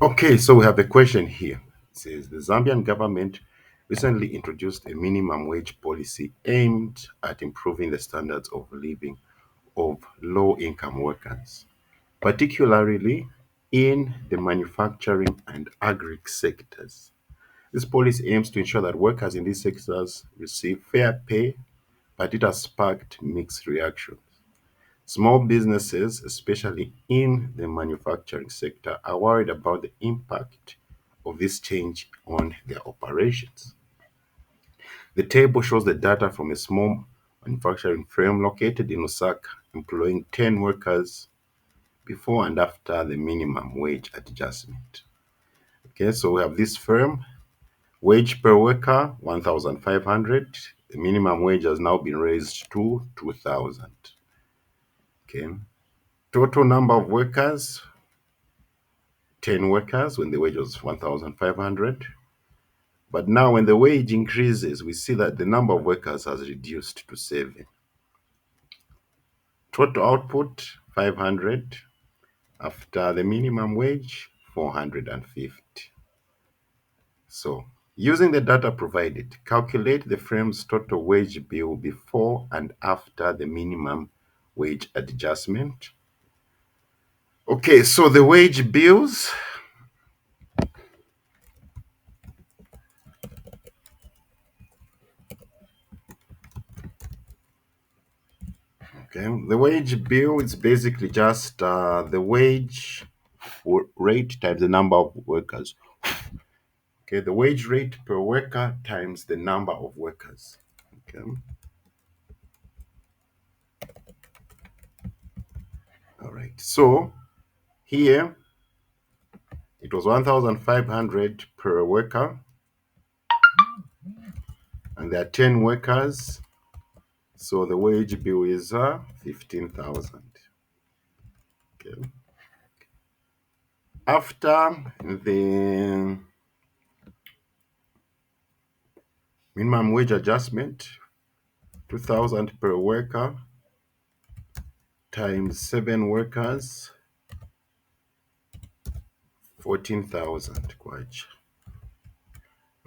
Okay, so we have a question here. It says the Zambian government recently introduced a minimum wage policy aimed at improving the standards of living of low income workers, particularly in the manufacturing and agri sectors. This policy aims to ensure that workers in these sectors receive fair pay, but it has sparked mixed reactions. Small businesses, especially in the manufacturing sector, are worried about the impact of this change on their operations. The table shows the data from a small manufacturing firm located in Osaka, employing 10 workers before and after the minimum wage adjustment. Okay, so we have this firm, wage per worker 1,500. The minimum wage has now been raised to 2,000. Okay, total number of workers 10 workers when the wage was 1,500. But now, when the wage increases, we see that the number of workers has reduced to 7. Total output 500. After the minimum wage, 450. So, using the data provided, calculate the firm's total wage bill before and after the minimum wage adjustment. Okay, so the wage bills. Okay, the wage bill is basically just the wage rate times the number of workers. Okay, the wage rate per worker times the number of workers. Okay, all right. So here it was 1,500 per worker, and there are 10 workers. So the wage bill is 15,000. Okay. After the minimum wage adjustment, 2,000 per worker times 7 workers, 14,000 kwacha.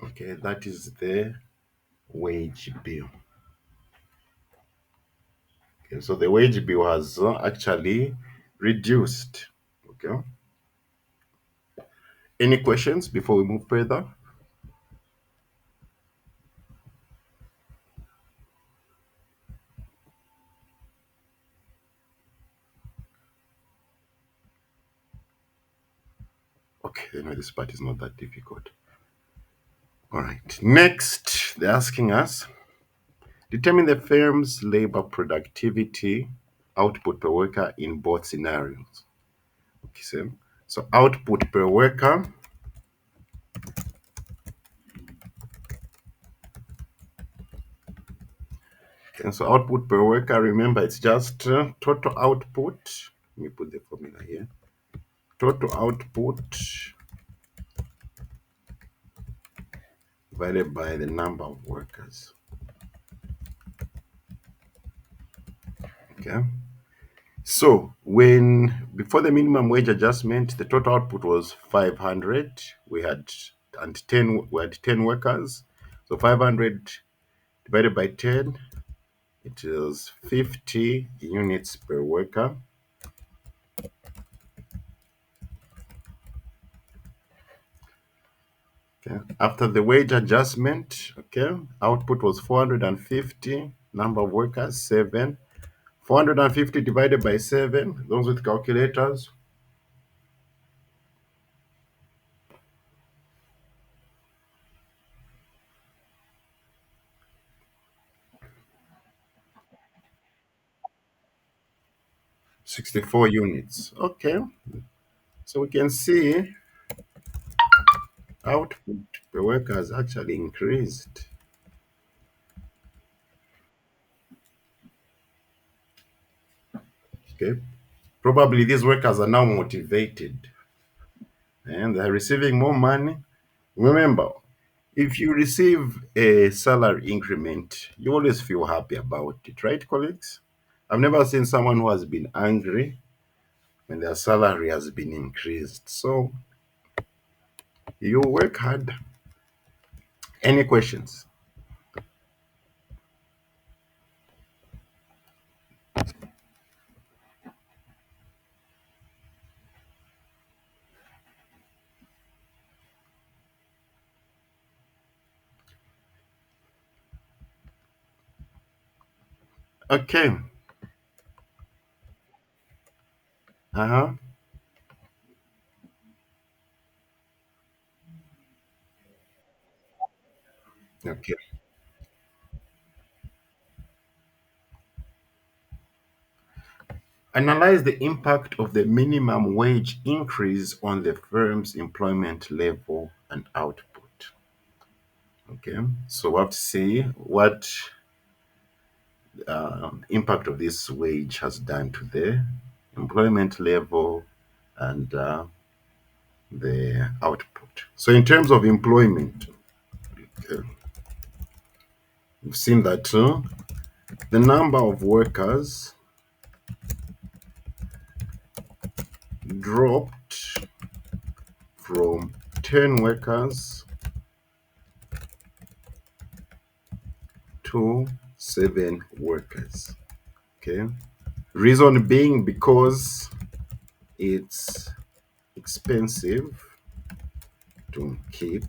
Okay, that is the wage bill. Okay, so the wage bill has actually reduced. Okay. Any questions before we move further? Okay, no, this part is not that difficult. All right. Next, they're asking us determine the firm's labor productivity output per worker in both scenarios. Okay, so output per worker. And so output per worker, remember, it's just total output. Let me put the formula here. Total output divided by the number of workers. Okay. So when before the minimum wage adjustment, the total output was 500. We had 10 workers. So 500 divided by 10, it is 50 units per worker. Okay. After the wage adjustment, okay, output was 450, number of workers 7. 450 divided by 7, those with calculators, 64 units. Okay, so we can see output per worker has actually increased. Okay, probably these workers are now motivated and they're receiving more money. Remember, if you receive a salary increment, you always feel happy about it, right, colleagues? I've never seen someone who has been angry when their salary has been increased. So You work hard. Any questions? Okay. Uh-huh. Okay. Analyze the impact of the minimum wage increase on the firm's employment level and output. Okay. So we have to see what impact of this wage has done to the employment level and the output. So in terms of employment, uh, we've seen that the number of workers dropped from 10 workers to 7 workers. Okay. Reason being because it's expensive to keep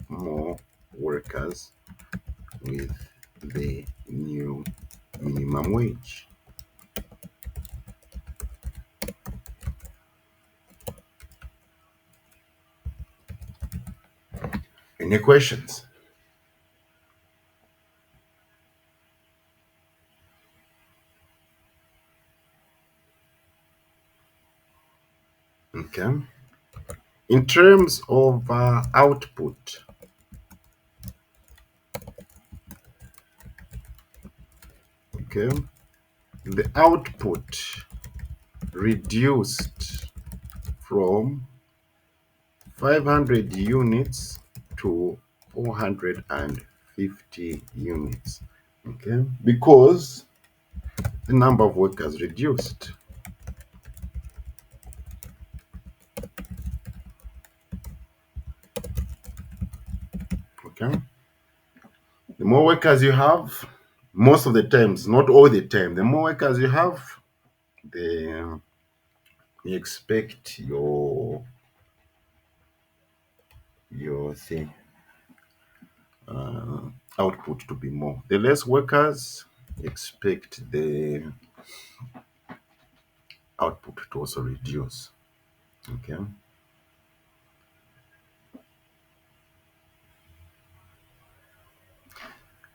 more workers with the new minimum wage. Any questions? Okay. In terms of output, okay, the output reduced from 500 units to 450 units. Okay, because the number of workers reduced. Okay, the more workers you have, most of the times, not all the time, the more workers you have, the you expect your thing uh, output to be more. The less workers, expect the output to also reduce. Okay.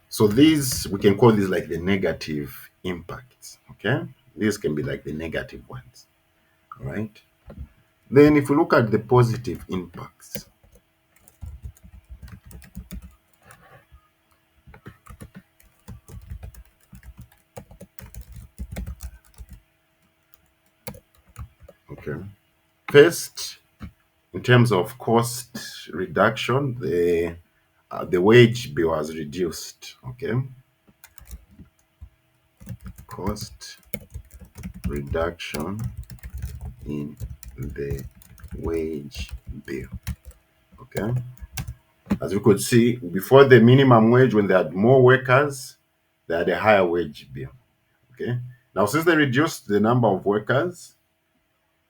So these we can call these like the negative impacts. Okay. These can be like the negative ones. All right. Then if we look at the positive impacts, okay. First, in terms of cost reduction, the wage bill has reduced. Okay. Cost reduction in the wage bill. Okay. As you could see, before the minimum wage, when they had more workers, they had a higher wage bill. Okay. Now, since they reduced the number of workers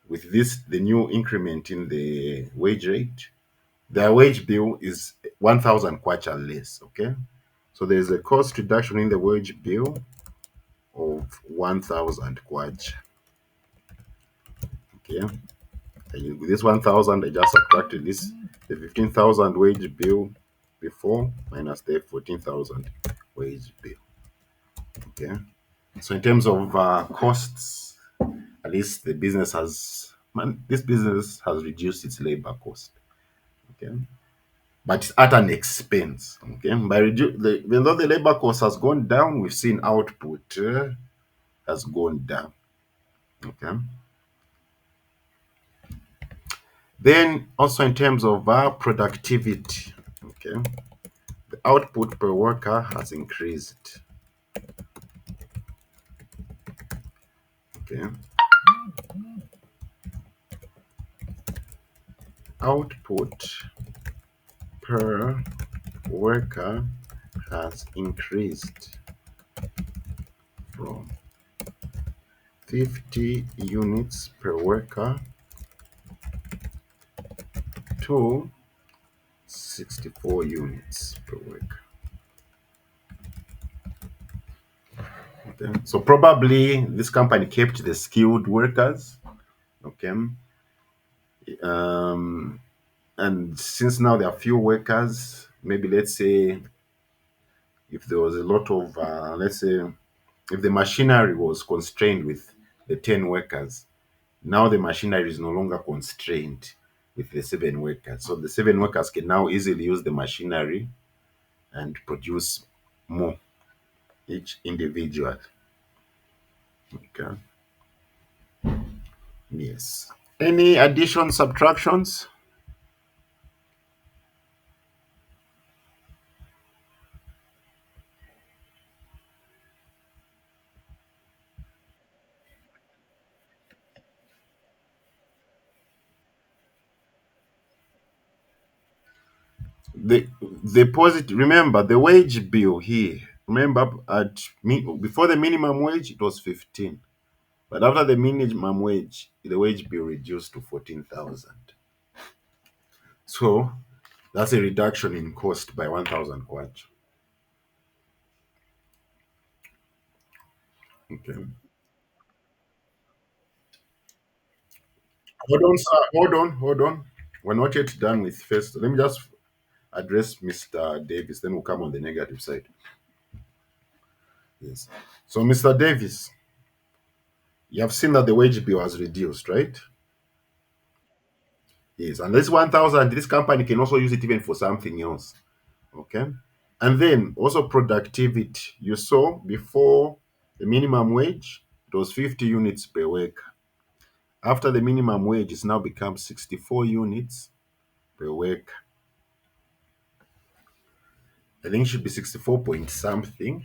with this, the new increment in the wage rate, their wage bill is 1,000 kwacha less. Okay. So there's a cost reduction in the wage bill of 1,000 kwacha. Okay. With this 1,000, I just subtracted this, the 15,000 wage bill before minus the 14,000 wage bill. Okay. So in terms of costs, at least the business has, man, this business has reduced its labor cost. Okay. But it's at an expense. Okay. Even though the labor cost has gone down, we've seen output has gone down. Okay. Then also in terms of productivity. Okay. The output per worker has increased. Okay. Output per worker has increased from 50 units per worker to 64 units per worker. Okay. So probably this company kept the skilled workers. Okay. Um, and since now there are few workers, maybe let's say if there was a lot of, let's say, if the machinery was constrained with the 10 workers, now the machinery is no longer constrained with the 7 workers. So the 7 workers can now easily use the machinery and produce more each individual. Okay. Yes. Any addition, subtractions? The positive, remember the wage bill here. Remember before the minimum wage it was 15. But after the minimum wage, the wage bill reduced to 14,000. So that's a reduction in cost by 1,000 kwacha. Okay. Hold on, sir. Hold on. We're not yet done with first. Let me just address Mr. Davis, then we'll come on the negative side. Yes. So, Mr. Davis, you have seen that the wage bill has reduced, right? Yes. And this 1,000, this company can also use it even for something else. Okay. And then also productivity. You saw before the minimum wage, it was 50 units per week. After the minimum wage, it's now become 64 units per week. I think it should be 64 point something.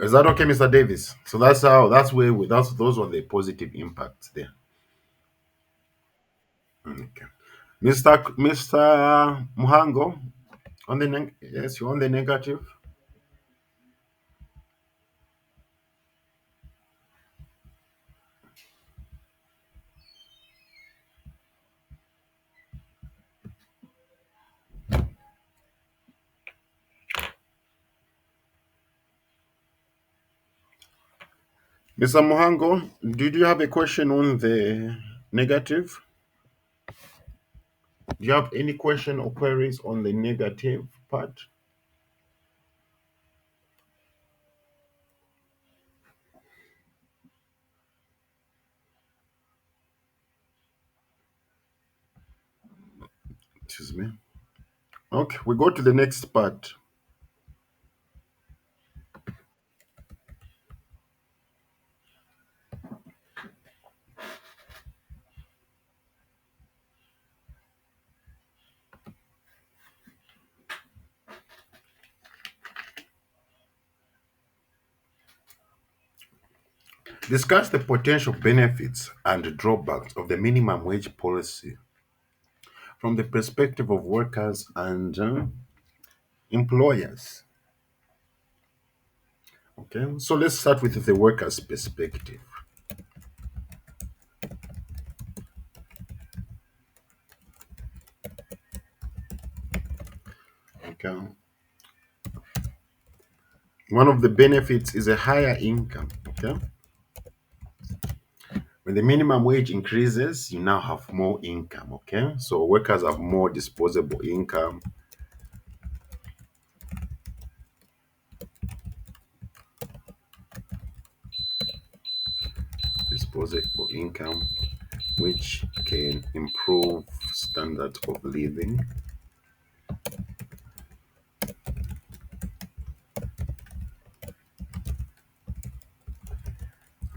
Is that okay, Mr. Davis? So that's where that's those were the positive impacts there. Okay. Mr. Muhango, on the yes, you're on the negative. Mr. Muhango, did you have a question on the negative? Do you have any question or queries on the negative part? Excuse me. Okay, we go to the next part. Discuss the potential benefits and drawbacks of the minimum wage policy from the perspective of workers and employers. Okay, so let's start with the workers' perspective. Okay, one of the benefits is a higher income. Okay, when the minimum wage increases, you now have more income. Okay, so workers have more disposable income, which can improve standard of living.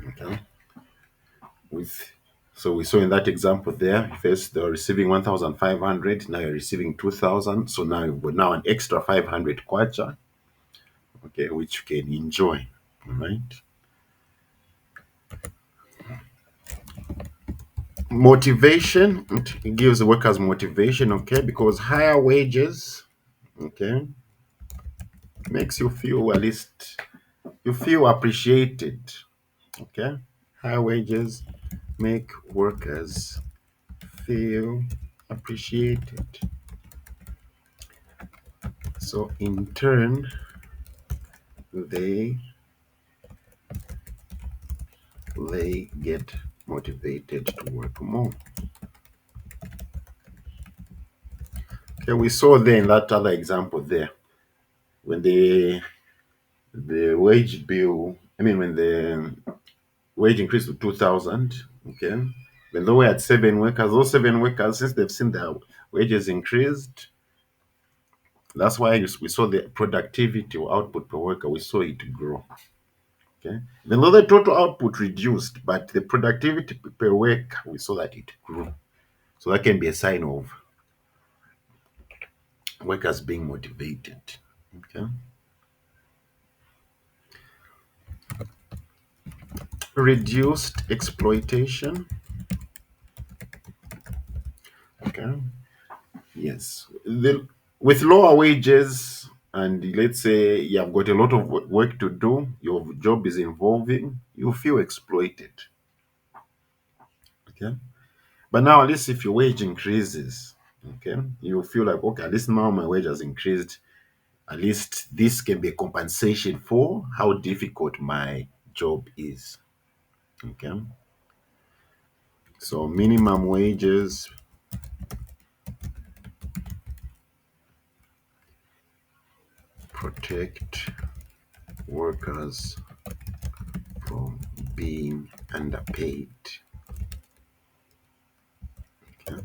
Okay, with So we saw in that example there, first they were receiving 1,500, now you're receiving 2,000. So now you've got now an extra 500 kwacha, okay, which you can enjoy. All right. Motivation, it gives the workers motivation, okay, because higher wages, okay, makes you feel at least you feel appreciated, okay. Higher wages make workers feel appreciated. So in turn, they they get motivated to work more. Okay, we saw there in that other example there when the wage bill, I mean when the wage increased to 2,000, okay. When they were at 7 workers, those 7 workers, since they've seen their wages increased, that's why we saw the productivity or output per worker, we saw it grow. Okay. Even though the total output reduced, but the productivity per worker, we saw that it grew. So that can be a sign of workers being motivated. Okay. Reduced exploitation. Okay. Yes. With lower wages, and let's say you have got a lot of work to do, your job is involving, you feel exploited. Okay. But now, at least if your wage increases, okay, you feel like, okay, at least now my wage has increased. At least this can be a compensation for how difficult my job is. Okay. So minimum wages protect workers from being underpaid. Okay.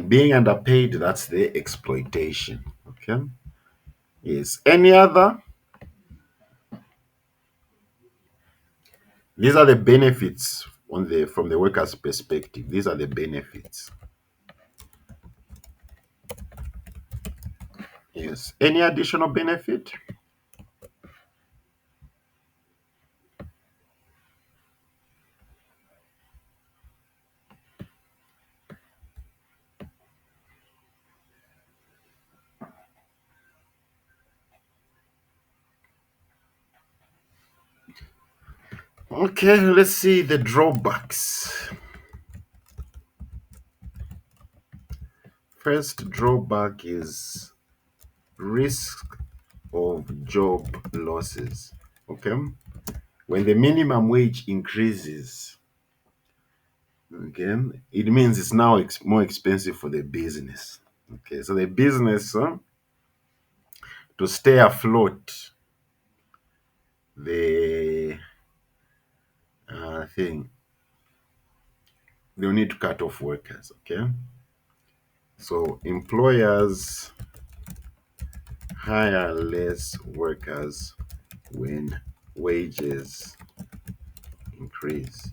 Being underpaid, that's the exploitation. Okay. Yes. Any other? These are the benefits on the from the worker's perspective. These are the benefits. Yes. Any additional benefit? Okay, let's see the drawbacks. First drawback is risk of job losses. Okay. When the minimum wage increases, okay, it means it's now more expensive for the business. Okay, so the business to stay afloat, the thing they'll need to cut off workers. Okay, so employers hire less workers when wages increase.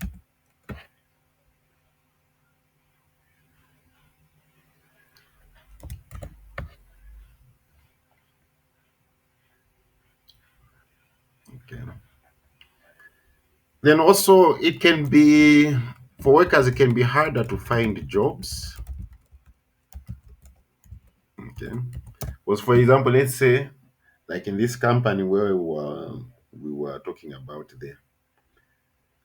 Okay. Then also it can be for workers it can be harder to find jobs. Okay. Because for example, let's say like in this company where we were talking about there,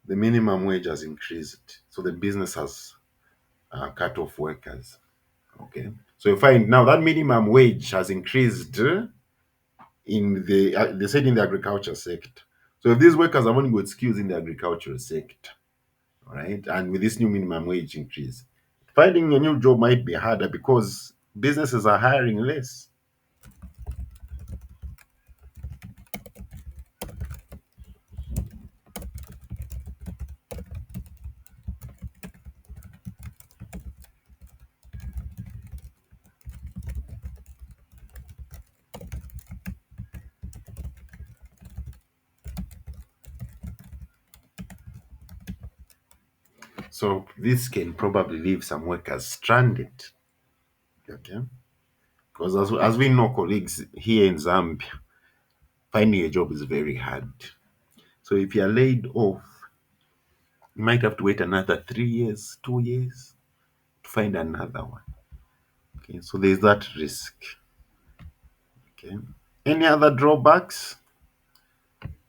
the minimum wage has increased, so the business has cut off workers. Okay. So you find now that minimum wage has increased in they said in the agriculture sector. So if these workers have only got skills in the agricultural sector, all right, and with this new minimum wage increase, finding a new job might be harder because businesses are hiring less. So this can probably leave some workers stranded. Okay. Because as we know, colleagues here in Zambia, finding a job is very hard. So if you're laid off, you might have to wait another 3 years, 2 years to find another one. Okay. So there's that risk. Okay. Any other drawbacks?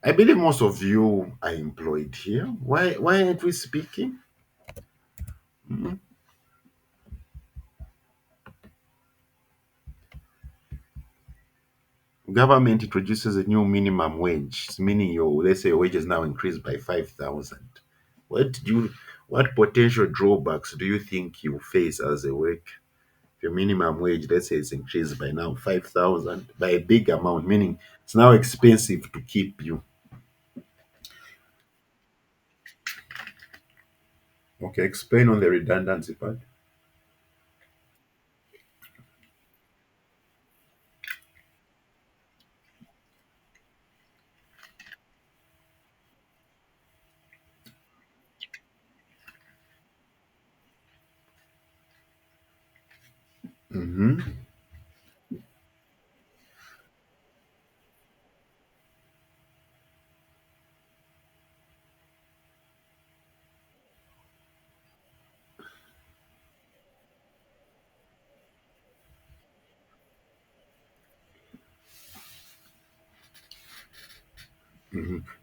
I believe most of you are employed here. Why aren't we speaking? Mhm. Government introduces a new minimum wage, meaning your, let's say, your wages now increased by 5,000. What do you, what potential drawbacks do you think you face as a worker? Your minimum wage, let's say, is increased by now 5,000 by a big amount, meaning it's now expensive to keep you. Okay, explain on the redundancy part. Hmm.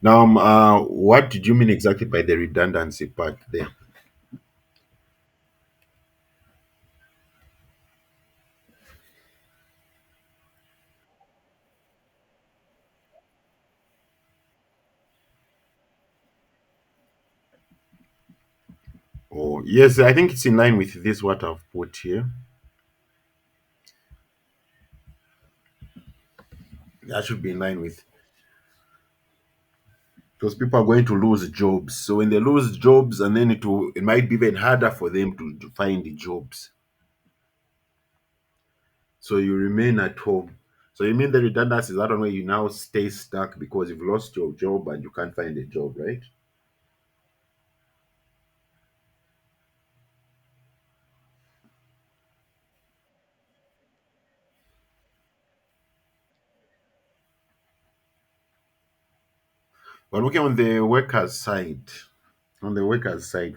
Now, what did you mean exactly by the redundancy part there? Oh, yes, I think it's in line with this what I've put here. That should be in line with, because people are going to lose jobs. So when they lose jobs, and then it might be even harder for them to find the jobs. So you remain at home. So you mean the redundancy is that one where you now stay stuck because you've lost your job and you can't find a job, right? But looking on the workers' side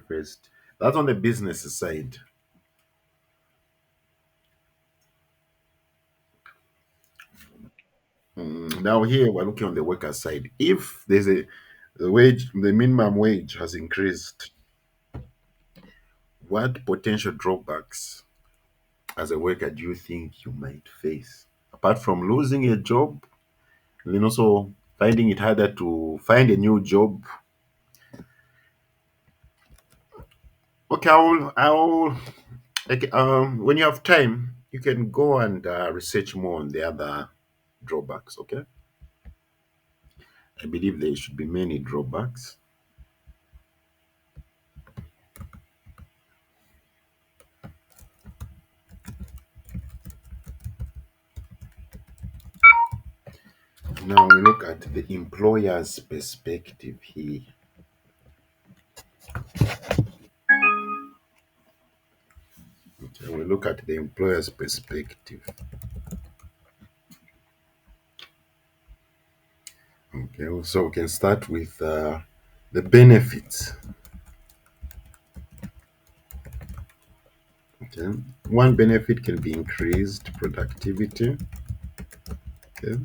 first. That's on the business side. Now here we're looking on the workers' side. If there's a the wage, the minimum wage has increased, what potential drawbacks as a worker do you think you might face? Apart from losing a job, and then also finding it harder to find a new job. Okay, okay, when you have time, you can go and research more on the other drawbacks. Okay, I believe there should be many drawbacks. Now we look at the employer's perspective here. Okay, we look at the employer's perspective. Okay, so we can start with the benefits. Okay, one benefit can be increased productivity. Okay,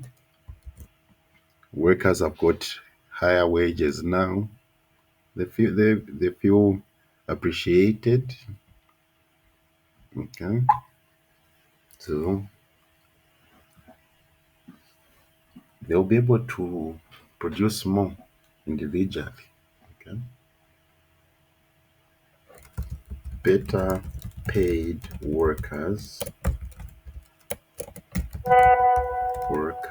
workers have got higher wages now. They feel appreciated. Okay, so they'll be able to produce more individually. Okay, better paid workers work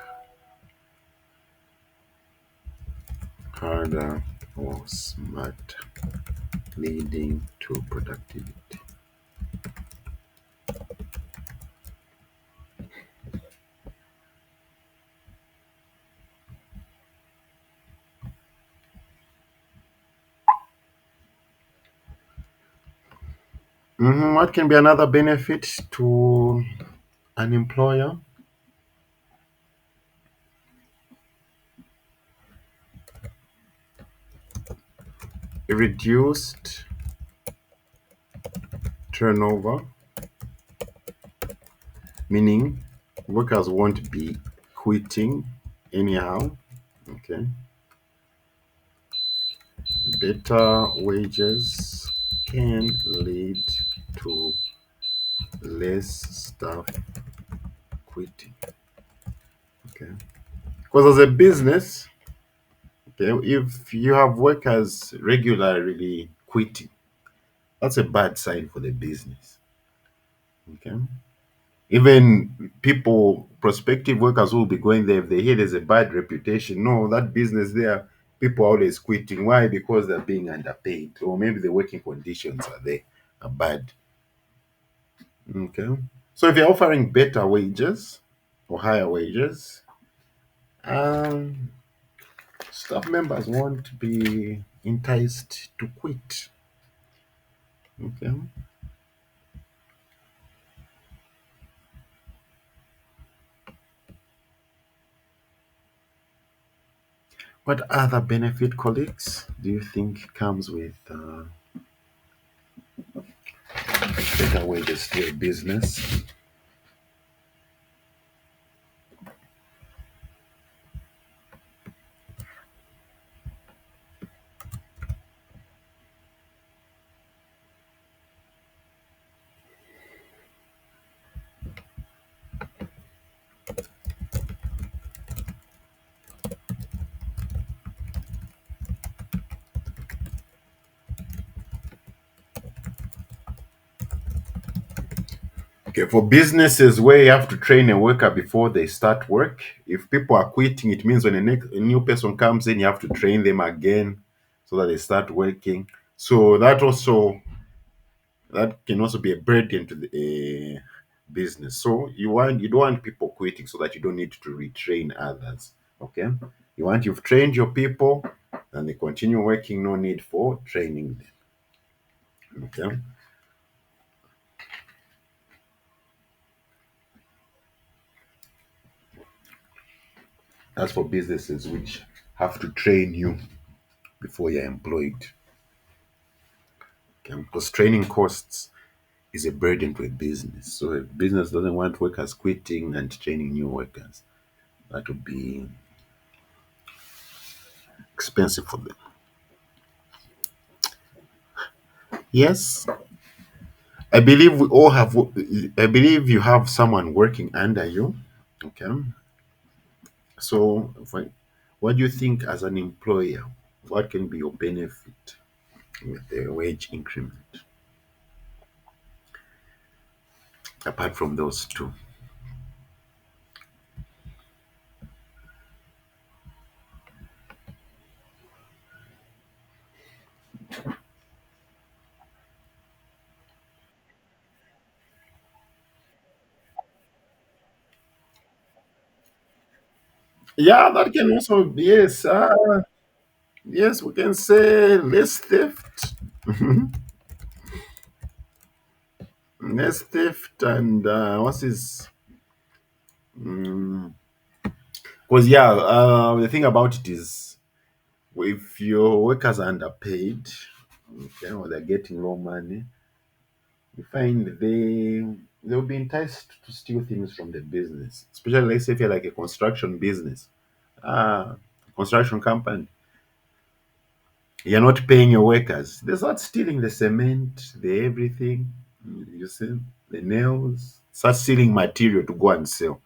harder or smart, leading to productivity. What can be another benefit to an employer? A reduced turnover, meaning workers won't be quitting anyhow. Okay. Better wages can lead to less staff quitting. Okay. Because as a business, okay, if you have workers regularly quitting, that's a bad sign for the business. Okay. Even people, prospective workers who will be going there, if they hear there's a bad reputation, no, that business there, people are always quitting. Why? Because they're being underpaid, or maybe the working conditions are there are bad. Okay. So if you're offering better wages or higher wages, um, staff members won't be enticed to quit. Okay. What other benefit, colleagues, do you think comes with better wages to a business? Okay, for businesses where you have to train a worker before they start work, if people are quitting, it means when a new person comes in, you have to train them again so that they start working. So that can also be a burden to the business. So you don't want people quitting so that you don't need to retrain others. Okay, you've trained your people and they continue working. No need for training them. Okay, that's for businesses which have to train you before you're employed. Okay, because training costs is a burden to a business. So a business doesn't want workers quitting and training new workers. That would be expensive for them. Yes, I believe we all have. I believe you have someone working under you. Okay. So, what do you think as an employer? What can be your benefit with the wage increment apart from those two? Yeah, that can also be, yes. Yes, we can say less theft. Less theft and what's his? Because yeah, the thing about it is, if your workers are underpaid, okay, or they're getting low money, you find they'll be enticed to steal things from the business. Especially, let's say if you're like a construction business, ah, construction company, you're not paying your workers. They start stealing the cement, the everything. You see, the nails. Start stealing material to go and sell.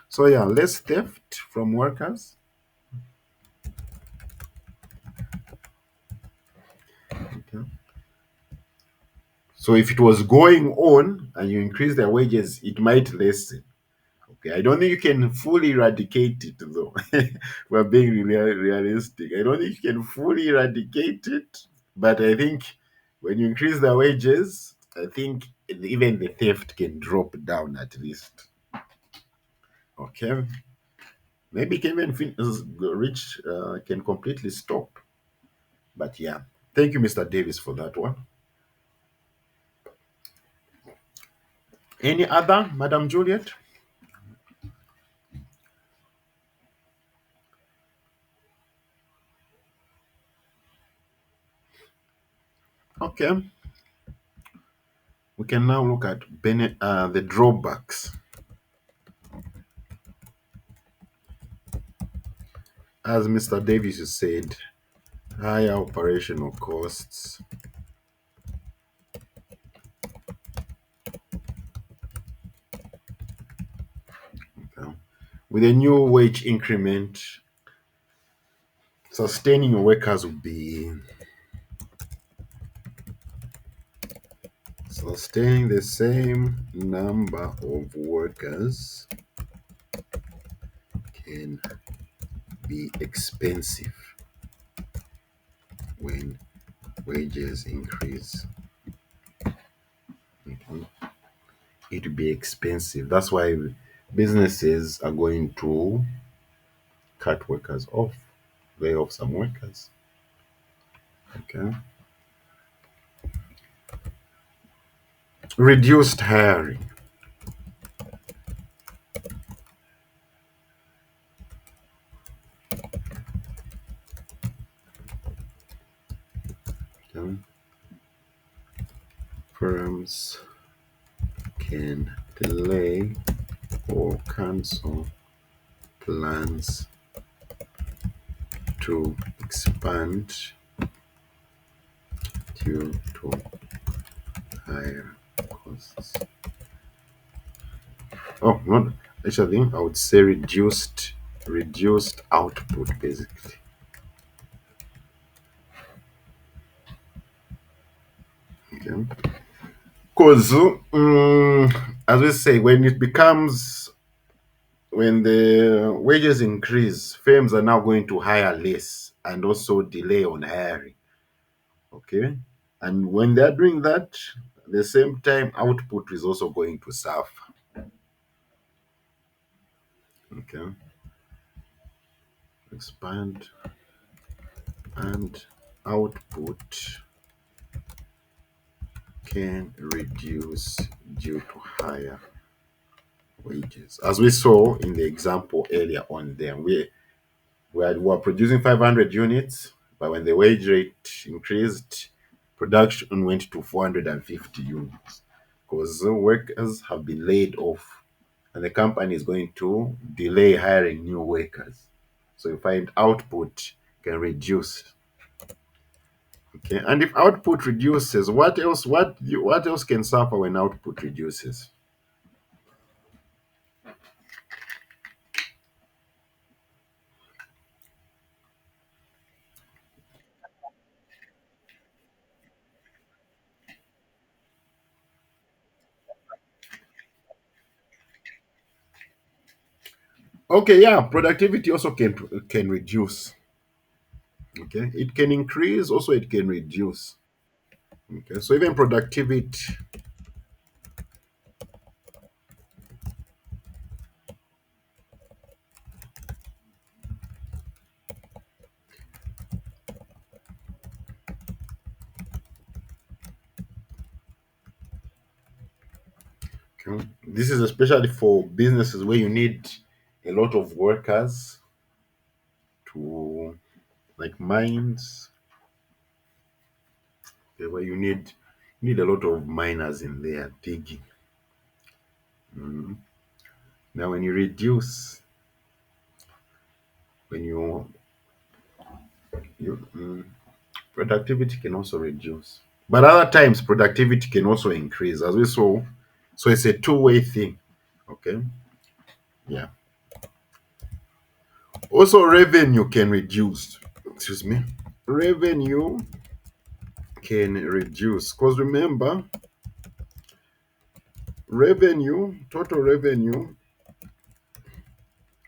So yeah, less theft from workers. Okay. So if it was going on and you increase their wages, it might lessen. Okay, I don't think you can fully eradicate it though. We're being realistic. I don't think you can fully eradicate it, but I think when you increase the wages, I think even the theft can drop down at least. Okay, maybe it can even reach can completely stop. But yeah, thank you, Mr. Davis, for that one. Any other, Madam Juliet? Okay, we can now look at the drawbacks. As Mr. Davis has said, higher operational costs. Okay. With a new wage increment, sustaining your workers will be sustaining the same number of workers can be expensive when wages increase. Okay. It will be expensive. That's why businesses are going to cut workers off, lay off some workers. Okay. Reduced hiring. Okay. Firms can delay or cancel plans to expand due to higher costs. Oh, not actually. I would say reduced output basically. Okay. Because as we say, when the wages increase, firms are now going to hire less and also delay on hiring. Okay. And when they're doing that, at the same time, output is also going to suffer. Okay. Expand and output can reduce due to higher wages. As we saw in the example earlier on there, we were producing 500 units, but when the wage rate increased, production went to 450 units because the workers have been laid off and the company is going to delay hiring new workers. So you find output can reduce. Okay, and if output reduces, what else can suffer when output reduces? Okay, yeah, productivity also can reduce. Okay, it can increase, also it can reduce. Okay, so even productivity, okay, this is especially for businesses where you need a lot of workers to, like mines, okay, where you need a lot of miners in there digging. Now, when you reduce, when you productivity can also reduce, but other times productivity can also increase, as we saw. So it's a two-way thing. Okay, yeah. Also, revenue can reduce. Excuse me. Revenue can reduce because remember, total revenue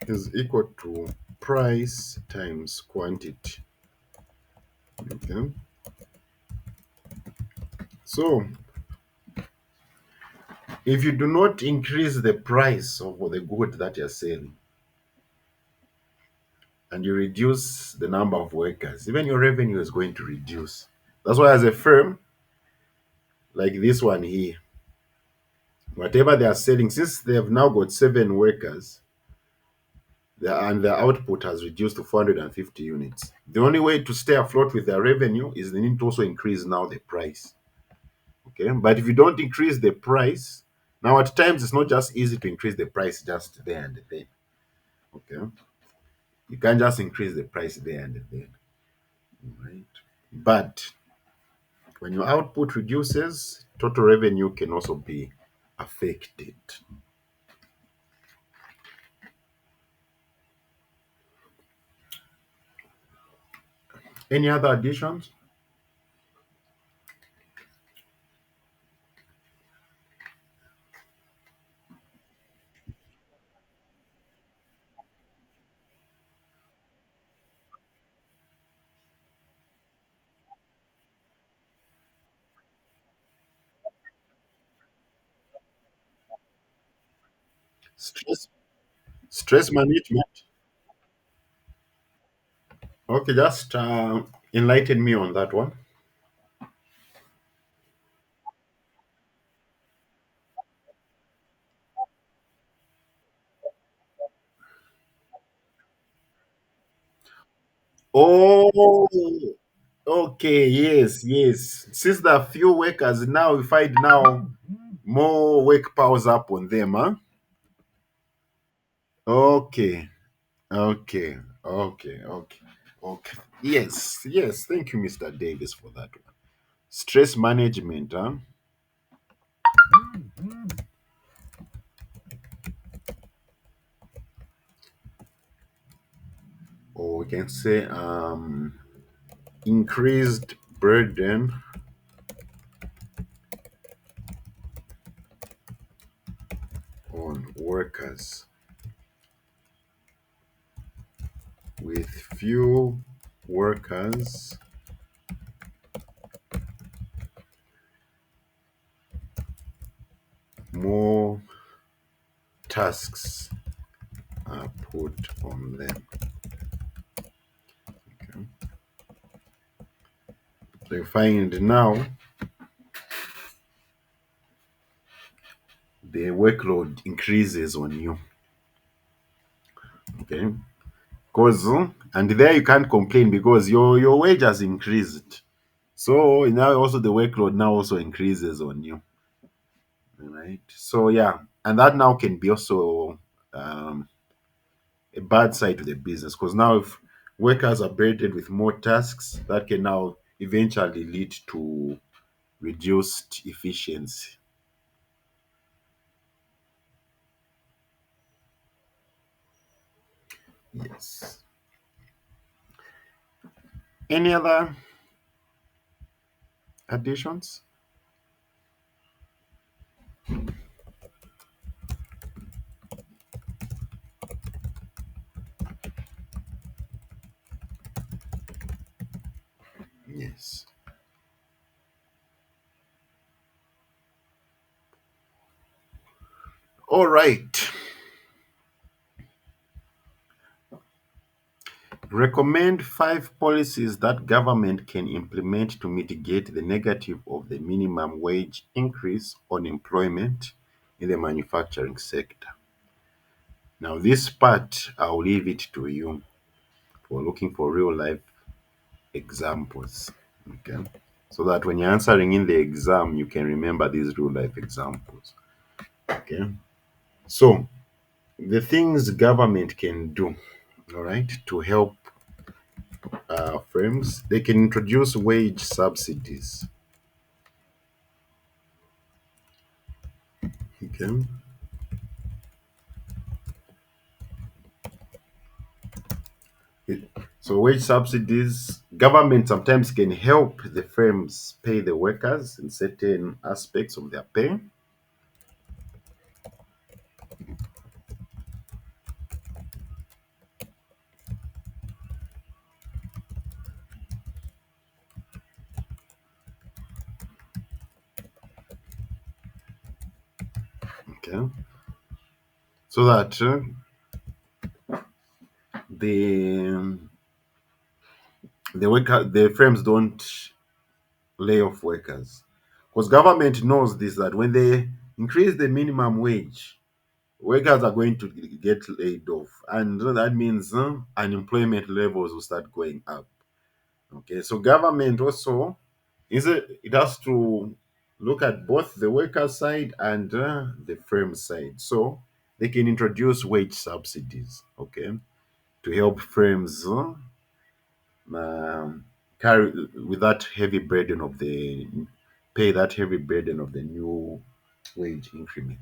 is equal to price times quantity. Okay. So if you do not increase the price of the good that you're selling and you reduce the number of workers, even your revenue is going to reduce. That's why, as a firm like this one here, Whatever they are selling, since they have now got 7 workers, and their output has reduced to 450 units. The only way to stay afloat with their revenue is they need to also increase now the price. Okay, but if you don't increase the price, now at times it's not just easy to increase the price just there and then. Okay, you can't just increase the price there and then, right? But when your output reduces, total revenue can also be affected. Any other additions? Stress, stress management. Okay, just enlighten me on that one. Oh, okay, yes, yes. Since there are few workers now, we find now more work piles up on them, huh? Okay, okay, okay, okay. Yes, yes. Thank you, Mr. Davis, for that one. Stress management, huh? Or we can say increased burden on workers with few workers, more tasks are put on them. Okay. So you find now the workload increases on you. Okay. Because and there you can't complain because your wage has increased. So now also the workload now also increases on you. Right. So yeah. And that now can be also um, a bad side to the business because now if workers are burdened with more tasks, that can now eventually lead to reduced efficiency. Yes. Any other additions? Yes. All right. Recommend 5 policies that government can implement to mitigate the negative of the minimum wage increase on employment in the manufacturing sector. Now, this part, I'll leave it to you for looking for real life examples. Okay. So that when you're answering in the exam, you can remember these real life examples. Okay. So, the things government can do, all right, to help firms, they can introduce wage subsidies. Okay. It- So wage subsidies, government sometimes can help the firms pay the workers in certain aspects of their pay. Okay. So that the the firms don't lay off workers. Because government knows this that when they increase the minimum wage, workers are going to get laid off, and that means unemployment levels will start going up. Okay, so government also it has to look at both the worker side and the firm side, so they can introduce wage subsidies. Okay, to help firms um, carry with that heavy burden of the pay that heavy burden of the new wage increment.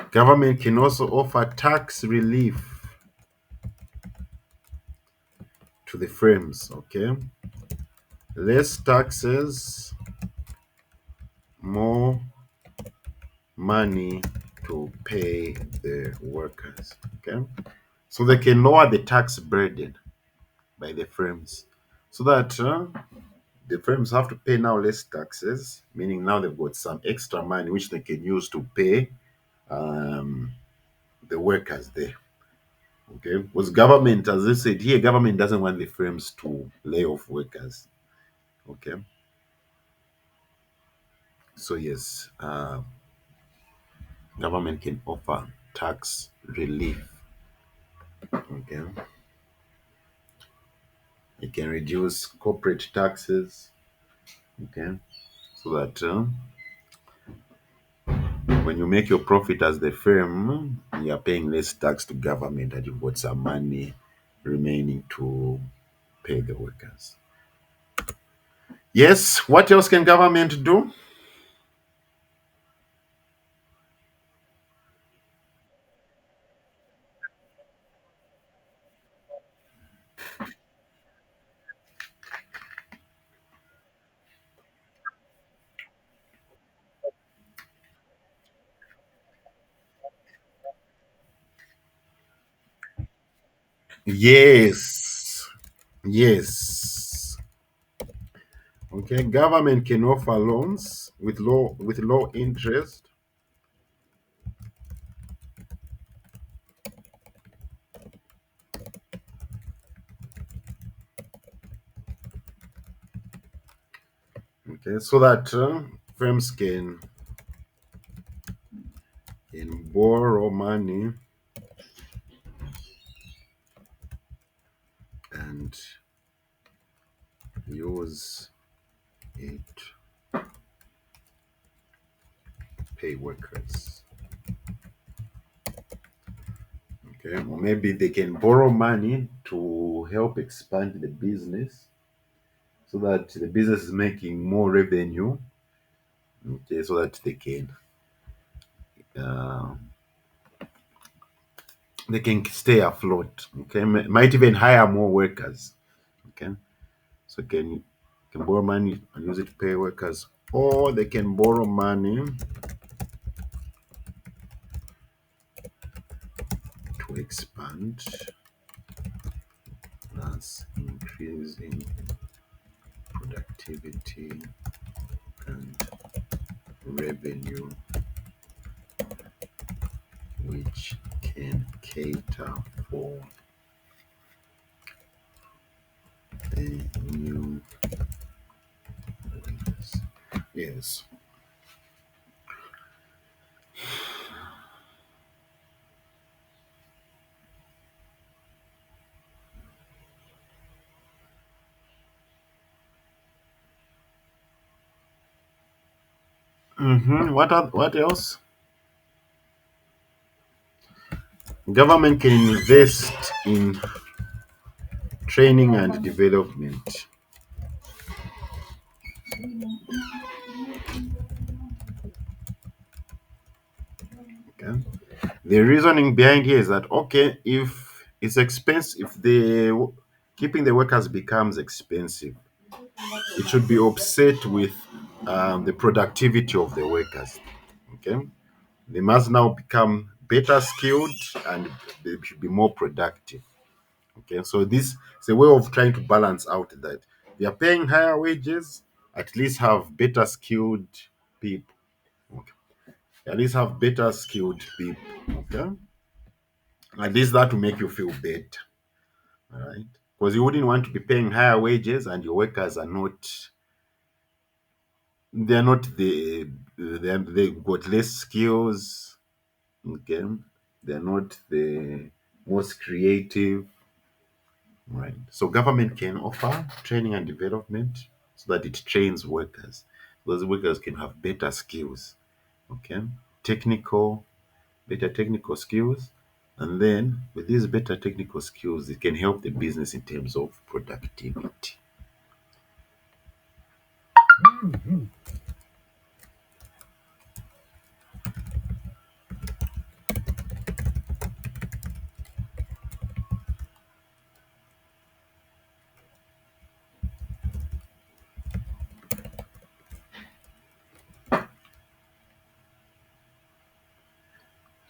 Government can also offer tax relief to the firms. Okay, less taxes, more money to pay the workers. Okay, so they can lower the tax burden by the firms, so that the firms have to pay now less taxes, meaning now they've got some extra money which they can use to pay um, the workers there. Okay, because government, as I said here, government doesn't want the firms to lay off workers. Okay, so yes, government can offer tax relief. Okay, it can reduce corporate taxes. Okay, so that when you make your profit as the firm, you are paying less tax to government, and you've got some money remaining to pay the workers. Yes, what else can government do? Yes, yes. Okay, government can offer loans with low interest. Okay, so that firms can borrow money and use it pay workers. Okay, or maybe they can borrow money to help expand the business so that the business is making more revenue. Okay, so that uh, they can stay afloat. Okay, might even hire more workers. Okay, so can borrow money and use it to pay workers, or they can borrow money to expand, thus increasing productivity and revenue, which can cater for the new wages. Yes. What else? Government can invest in training and development. Okay. The reasoning behind here is that okay, if it's expensive, if the keeping the workers becomes expensive, it should be offset with the productivity of the workers. Okay, they must now become better skilled and they should be more productive. Okay, so this is a way of trying to balance out that they are paying higher wages, at least have better skilled people. Okay, at least have better skilled people. Okay, at least that will make you feel better. All right. because you wouldn't want to be paying higher wages and your workers are not, they're not they've got less skills. Okay, they're not the most creative, right? So government can offer training and development so that it trains workers. Those workers can have better skills, okay, technical better technical skills, and then with these better technical skills it can help the business in terms of productivity.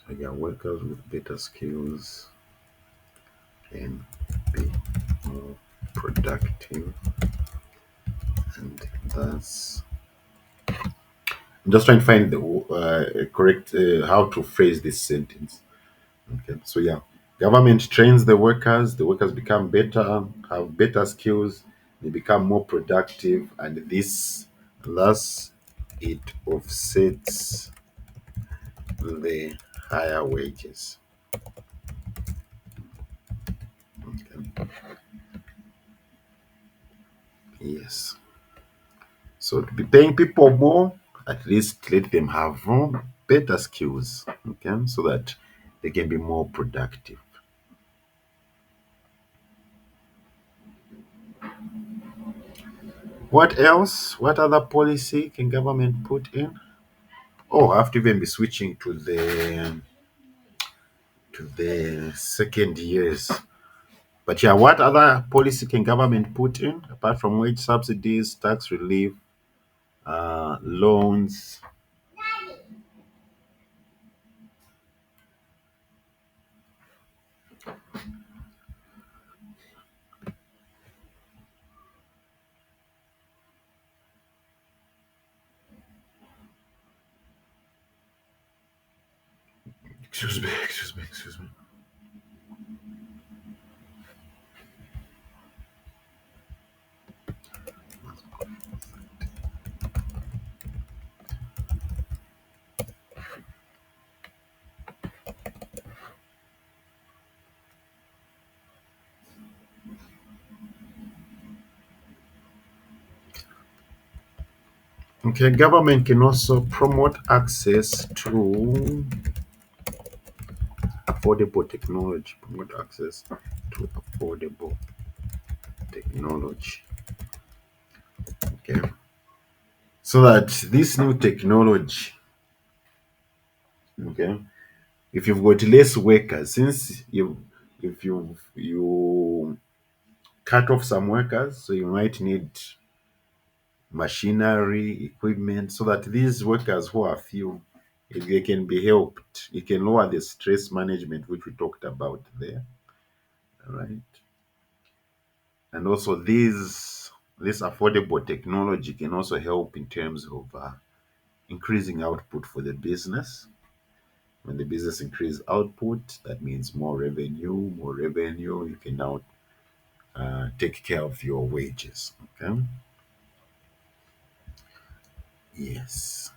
So yeah, workers with better skills can be more productive, and thus I'm just trying to find the correct how to phrase this sentence. Okay, so yeah, government trains the workers become better, have better skills, they become more productive, and this thus it offsets the higher wages. Okay. Yes. So to be paying people more, at least let them have better skills, okay, so that they can be more productive. What else? What other policy can government put in? Oh, I have to even be switching to the second years. But yeah, what other policy can government put in apart from wage subsidies, tax relief, loans? Excuse me, excuse me, excuse me. Okay, government can also promote access to affordable technology. Promote access to affordable technology. Okay, so that this new technology, okay, if you've got less workers, since you if you cut off some workers, so you might need machinery, equipment, so that these workers who are few, if they can be helped, it can lower the stress management which we talked about there, right? And also this affordable technology can also help in terms of increasing output for the business. When the business increase output, that means more revenue. More revenue, you can now take care of your wages. Okay. Yes.